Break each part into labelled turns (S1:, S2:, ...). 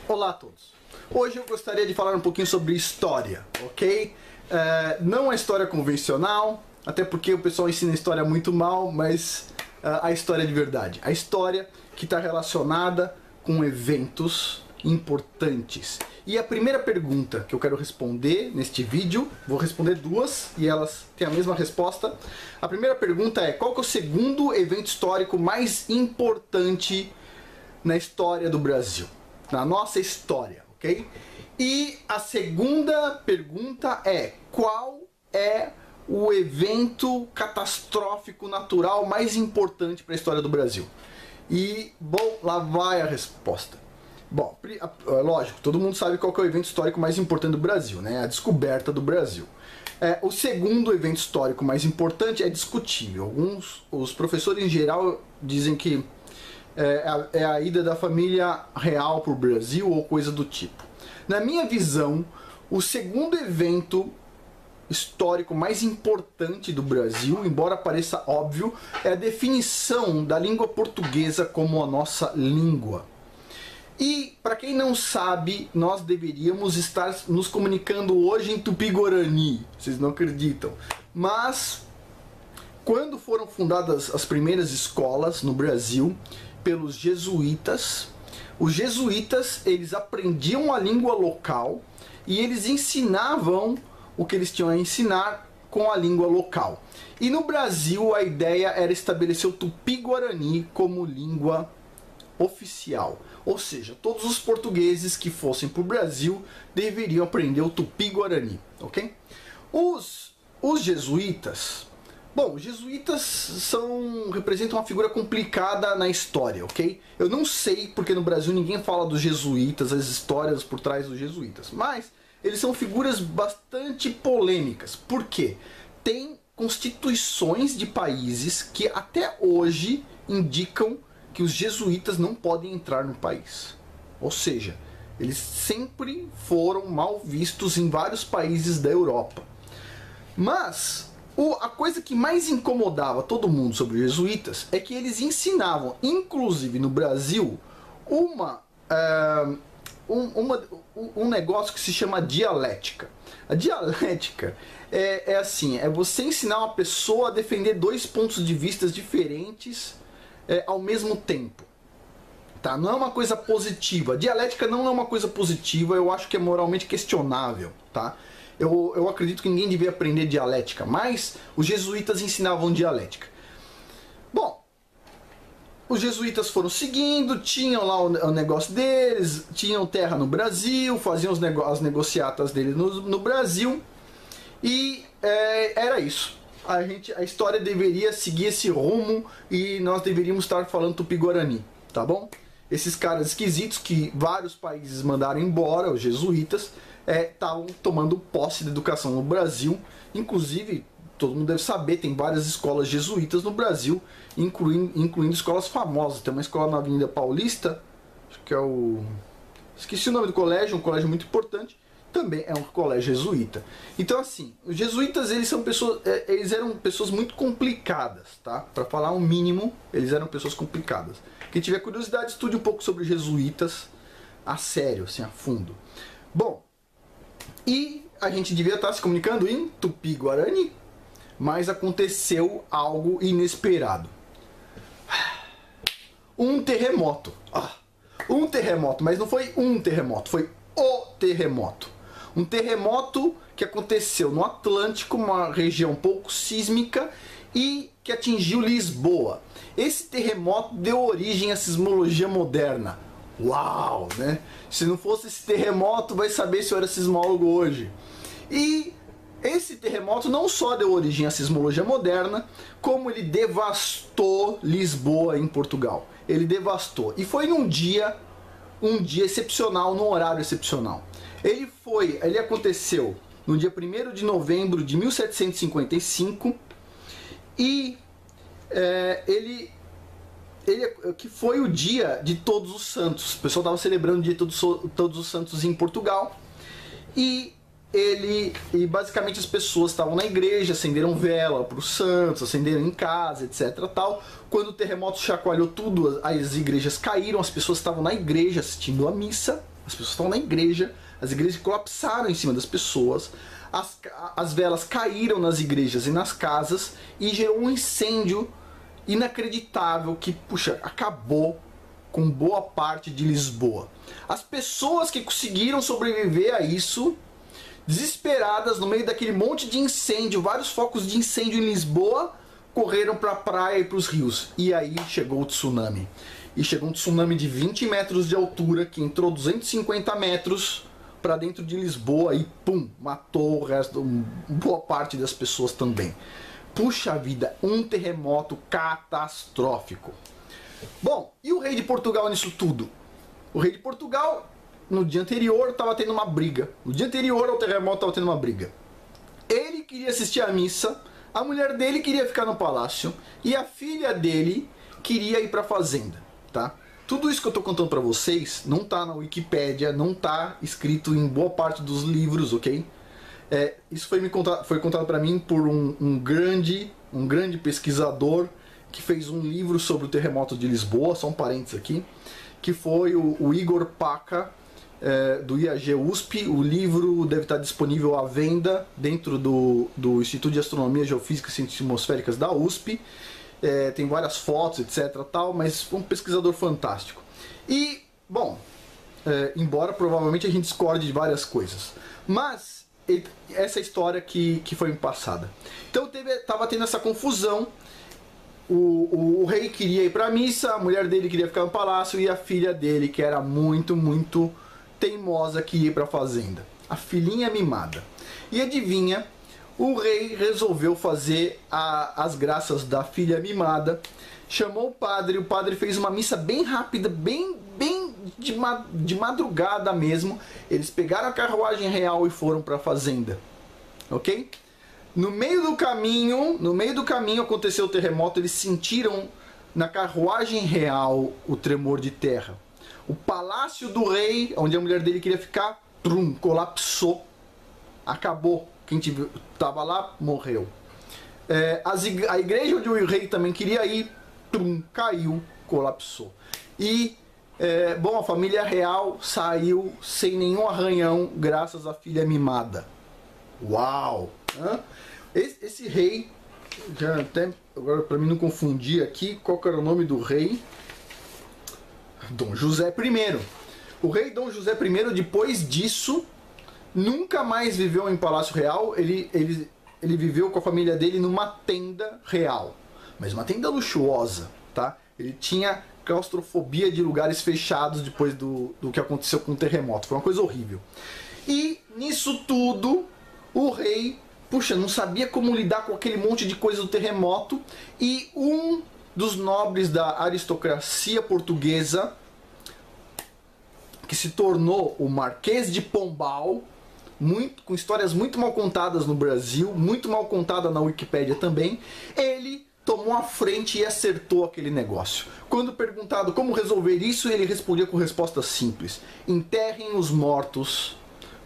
S1: Olá a todos. Hoje eu gostaria de falar um pouquinho sobre história, ok? Não a história convencional, até porque o pessoal ensina história muito mal, mas a história de verdade. A história que está relacionada com eventos importantes. E a primeira pergunta que eu quero responder neste vídeo, vou responder duas e elas têm a mesma resposta. A primeira pergunta é: qual que é o segundo evento histórico mais importante na história do Brasil? Na nossa história, ok? E a segunda pergunta é: qual é o evento catastrófico natural mais importante para a história do Brasil? E, bom, lá vai a resposta. Bom, lógico, todo mundo sabe qual que é o evento histórico mais importante do Brasil, né? A descoberta do Brasil. O segundo evento histórico mais importante é discutível. Os professores em geral dizem que é a ida da família real para o Brasil ou coisa do tipo. Na minha visão, o segundo evento histórico mais importante do Brasil, embora pareça óbvio, é a definição da língua portuguesa como a nossa língua. E, para quem não sabe, nós deveríamos estar nos comunicando hoje em Tupi-Guarani. Vocês não acreditam. Mas, quando foram fundadas as primeiras escolas no Brasil pelos jesuítas, os jesuítas, eles aprendiam a língua local e eles ensinavam o que eles tinham a ensinar com a língua local. E no Brasil a ideia era estabelecer o Tupi-Guarani como língua oficial, ou seja, todos os portugueses que fossem para o Brasil deveriam aprender o Tupi-Guarani, ok? Os jesuítas, bom, os jesuítas representam uma figura complicada na história, ok? Eu não sei porque no Brasil ninguém fala dos jesuítas, as histórias por trás dos jesuítas, mas eles são figuras bastante polêmicas. Por quê? Tem constituições de países que até hoje indicam que os jesuítas não podem entrar no país. Ou seja, eles sempre foram mal vistos em vários países da Europa. Mas a coisa que mais incomodava todo mundo sobre os jesuítas é que eles ensinavam, inclusive no Brasil, um negócio que se chama dialética. A dialética é assim, é você ensinar uma pessoa a defender dois pontos de vista diferentes ao mesmo tempo, tá? Não é uma coisa positiva. A dialética não é uma coisa positiva. Eu acho que é moralmente questionável, tá? Eu acredito que ninguém devia aprender dialética, mas os jesuítas ensinavam dialética. Bom, os jesuítas foram seguindo, tinham lá o negócio deles, tinham terra no Brasil, faziam as negociatas deles no Brasil, e era isso. A história deveria seguir esse rumo e nós deveríamos estar falando Tupi-Guarani, tá bom? Esses caras esquisitos que vários países mandaram embora, os jesuítas, estavam tomando posse da educação no Brasil. Inclusive, todo mundo deve saber, tem várias escolas jesuítas no Brasil, incluindo escolas famosas. Tem uma escola na Avenida Paulista, acho que é o... esqueci o nome do colégio, um colégio muito importante. Também é um colégio jesuíta. Então, assim, os jesuítas, eles eram pessoas muito complicadas, tá? Para falar o mínimo, eles eram pessoas complicadas. Quem tiver curiosidade, estude um pouco sobre jesuítas a sério, assim, a fundo. Bom, e a gente devia estar se comunicando em Tupi-Guarani, mas aconteceu algo inesperado. Um terremoto. Um terremoto, mas não foi um terremoto, foi o terremoto. Um terremoto que aconteceu no Atlântico, uma região pouco sísmica, e que atingiu Lisboa. Esse terremoto deu origem à sismologia moderna. Uau, né? Se não fosse esse terremoto, vai saber se eu era sismólogo hoje. E esse terremoto não só deu origem à sismologia moderna, como ele devastou Lisboa em Portugal. Ele devastou. E foi um dia excepcional, num horário excepcional. Ele aconteceu no dia 1º de novembro de 1755 e que foi o dia de Todos os Santos. O pessoal estava celebrando o dia de Todos os Santos em Portugal e basicamente as pessoas estavam na igreja, acenderam vela para os santos, acenderam em casa, etc. tal. Quando o terremoto chacoalhou tudo, as igrejas caíram, as pessoas estavam na igreja assistindo a missa, As pessoas estavam na igreja, as igrejas colapsaram em cima das pessoas, as velas caíram nas igrejas e nas casas e gerou um incêndio inacreditável que, puxa, acabou com boa parte de Lisboa. As pessoas que conseguiram sobreviver a isso, desesperadas no meio daquele monte de incêndio, vários focos de incêndio em Lisboa, correram para a praia e para os rios. E aí chegou o tsunami. E chegou um tsunami de 20 metros de altura, que entrou 250 metros para dentro de Lisboa e pum, matou o resto, boa parte das pessoas também. Puxa vida, um terremoto catastrófico. Bom, e o rei de Portugal nisso tudo? O rei de Portugal, no dia anterior, estava tendo uma briga. No dia anterior ao terremoto, estava tendo uma briga. Ele queria assistir à missa, a mulher dele queria ficar no palácio e a filha dele queria ir para a fazenda, tá? Tudo isso que eu estou contando para vocês não está na Wikipédia, não está escrito em boa parte dos livros, ok? Isso foi contado para mim por um grande pesquisador que fez um livro sobre o terremoto de Lisboa, só um parênteses aqui, que foi o Igor Paca, do IAG USP. O livro deve estar disponível à venda dentro do Instituto de Astronomia, Geofísica e Ciências Atmosféricas da USP. Tem várias fotos, etc. tal, mas um pesquisador fantástico. E, bom, embora provavelmente a gente discorde de várias coisas, mas essa história que foi me passada. Então estava tendo essa confusão. O rei queria ir para a missa, a mulher dele queria ficar no palácio e a filha dele, que era muito teimosa, queria ir para a fazenda. A filhinha mimada. E adivinha? O rei resolveu fazer as graças da filha mimada, chamou o padre fez uma missa bem rápida, bem de madrugada mesmo. Eles pegaram a carruagem real e foram para a fazenda, ok? No meio do caminho aconteceu o terremoto, eles sentiram na carruagem real o tremor de terra. O palácio do rei, onde a mulher dele queria ficar, colapsou, acabou. Quem estava lá morreu. A igreja onde o rei também queria ir, caiu, colapsou. E, bom, a família real saiu sem nenhum arranhão, graças à filha mimada. Uau! Esse rei, já até agora para mim não confundir aqui, qual que era o nome do rei? Dom José I. O rei Dom José I, depois disso, nunca mais viveu em Palácio Real. Ele viveu com a família dele numa tenda real, mas uma tenda luxuosa, tá? Ele tinha claustrofobia de lugares fechados depois do que aconteceu com o terremoto. Foi uma coisa horrível. E nisso tudo, o rei, puxa, não sabia como lidar com aquele monte de coisa do terremoto, e um dos nobres da aristocracia portuguesa, que se tornou o Marquês de Pombal, com histórias muito mal contadas no Brasil, muito mal contada na Wikipédia também, ele tomou a frente e acertou aquele negócio. Quando perguntado como resolver isso, ele respondia com resposta simples: enterrem os mortos,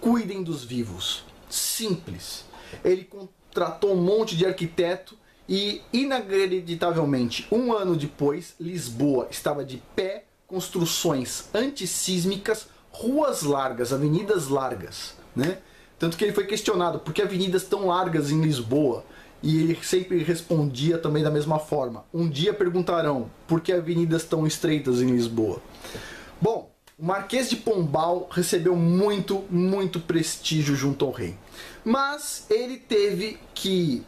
S1: cuidem dos vivos. Simples. Ele contratou um monte de arquiteto e, inacreditavelmente, um ano depois, Lisboa estava de pé, construções antissísmicas, ruas largas, avenidas largas, né? Tanto que ele foi questionado por que avenidas tão largas em Lisboa, e ele sempre respondia também da mesma forma: um dia perguntarão por que avenidas tão estreitas em Lisboa. Bom, o Marquês de Pombal recebeu muito prestígio junto ao rei, mas ele teve que,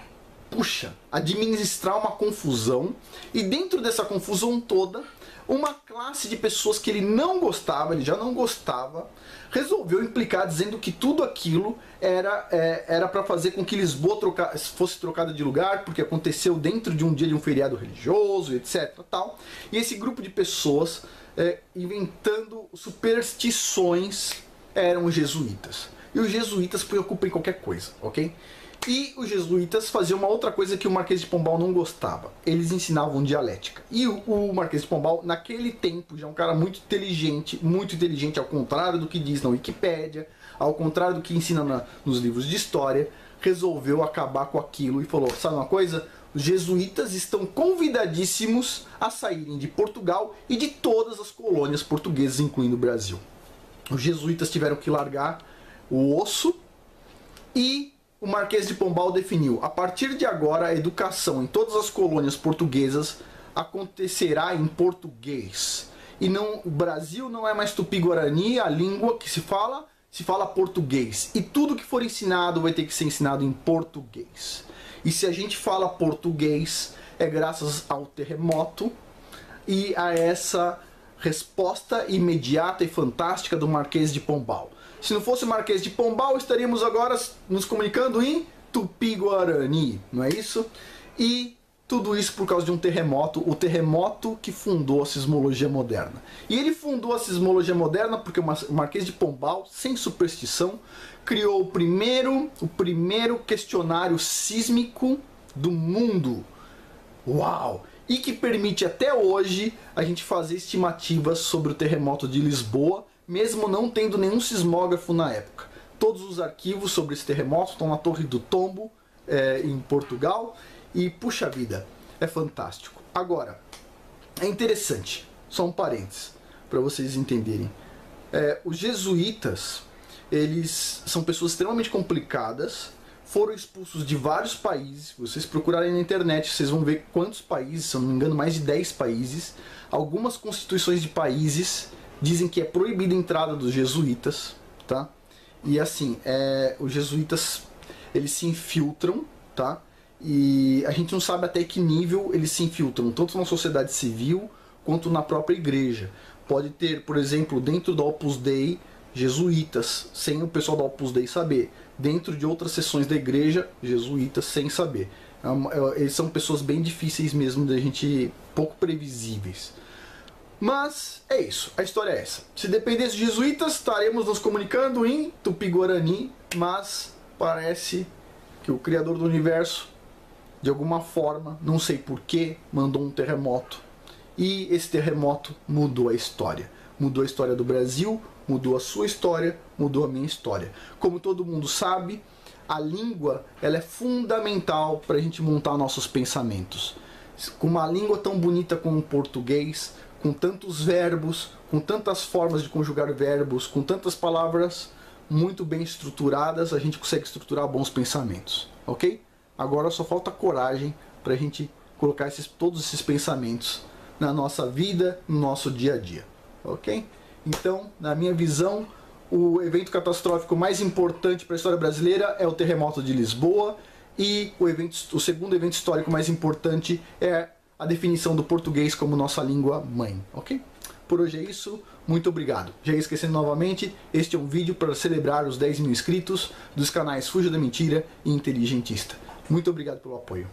S1: administrar uma confusão, e dentro dessa confusão toda, uma classe de pessoas que ele já não gostava, resolveu implicar, dizendo que tudo aquilo era para fazer com que Lisboa fosse trocada de lugar, porque aconteceu dentro de um dia de um feriado religioso, etc. tal. E esse grupo de pessoas, inventando superstições, eram os jesuítas. E os jesuítas se preocupam em qualquer coisa, ok? E os jesuítas faziam uma outra coisa que o Marquês de Pombal não gostava. Eles ensinavam dialética. E o Marquês de Pombal, naquele tempo, já é um cara muito inteligente, ao contrário do que diz na Wikipédia, ao contrário do que ensina nos livros de história, resolveu acabar com aquilo e falou: sabe uma coisa? Os jesuítas estão convidadíssimos a saírem de Portugal e de todas as colônias portuguesas, incluindo o Brasil. os jesuítas tiveram que largar o osso e o Marquês de Pombal definiu: a partir de agora a educação em todas as colônias portuguesas acontecerá em português. E não, o Brasil não é mais tupi-guarani, a língua que se fala português. E tudo que for ensinado vai ter que ser ensinado em português. E se a gente fala português, é graças ao terremoto e a essa resposta imediata e fantástica do Marquês de Pombal. Se não fosse o Marquês de Pombal, estaríamos agora nos comunicando em tupi-guarani, não é isso? E tudo isso por causa de um terremoto, o terremoto que fundou a sismologia moderna. E ele fundou a sismologia moderna porque o Marquês de Pombal, sem superstição, criou o primeiro questionário sísmico do mundo. Uau! E que permite até hoje a gente fazer estimativas sobre o terremoto de Lisboa, mesmo não tendo nenhum sismógrafo na época. Todos os arquivos sobre esse terremoto estão na Torre do Tombo, em Portugal, e puxa vida, é fantástico. Agora, é interessante, só um parênteses, para vocês entenderem. Os jesuítas, eles são pessoas extremamente complicadas, foram expulsos de vários países. Se vocês procurarem na internet, vocês vão ver quantos países, se eu não me engano, mais de 10 países. Algumas constituições de países dizem que é proibida a entrada dos jesuítas, tá? E assim, os jesuítas, eles se infiltram, tá? E a gente não sabe até que nível eles se infiltram, tanto na sociedade civil quanto na própria igreja. Pode ter, por exemplo, dentro do Opus Dei, jesuítas, sem o pessoal do Opus Dei saber. Dentro de outras seções da igreja, jesuítas sem saber. Eles são pessoas bem difíceis mesmo, da gente, pouco previsíveis. Mas é isso, a história é essa. Se dependesse dos jesuítas, estaremos nos comunicando em tupi-guarani, mas parece que o Criador do Universo, de alguma forma, não sei porquê, mandou um terremoto. E esse terremoto mudou a história. Mudou a história do Brasil, mudou a sua história, mudou a minha história. Como todo mundo sabe, a língua ela é fundamental para a gente montar nossos pensamentos. Com uma língua tão bonita como o português, com tantos verbos, com tantas formas de conjugar verbos, com tantas palavras muito bem estruturadas, a gente consegue estruturar bons pensamentos, ok? Agora só falta coragem para a gente colocar todos esses pensamentos na nossa vida, no nosso dia a dia, ok? Então, na minha visão, o evento catastrófico mais importante para a história brasileira é o terremoto de Lisboa, e o segundo evento histórico mais importante é a definição do português como nossa língua mãe, ok? Por hoje é isso, muito obrigado. Já esquecendo novamente, este é um vídeo para celebrar os 10 mil inscritos dos canais Fuja da Mentira e Inteligentista. Muito obrigado pelo apoio.